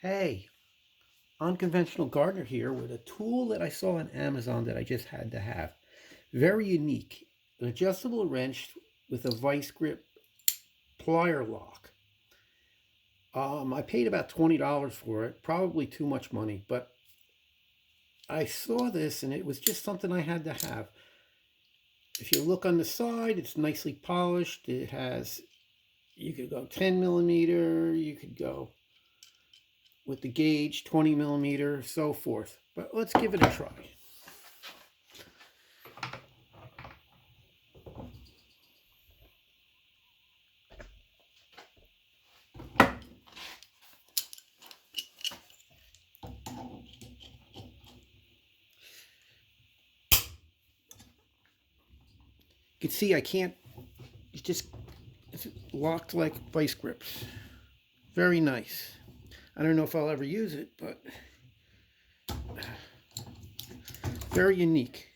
Hey, Unconventional Gardener here with a tool that I saw on Amazon that I just had to have. Very unique. An adjustable wrench with a vice grip plier lock. I paid about $20 for it, probably too much money, but I saw this and it was just something I had to have. If you look on the side, it's nicely polished. It has, you could go 10 millimeter, you could go with the gauge 20 millimeter, so forth. But let's give it a try. You can see I can't, it's locked like vice grips. Very nice. I don't know if I'll ever use it, but very unique.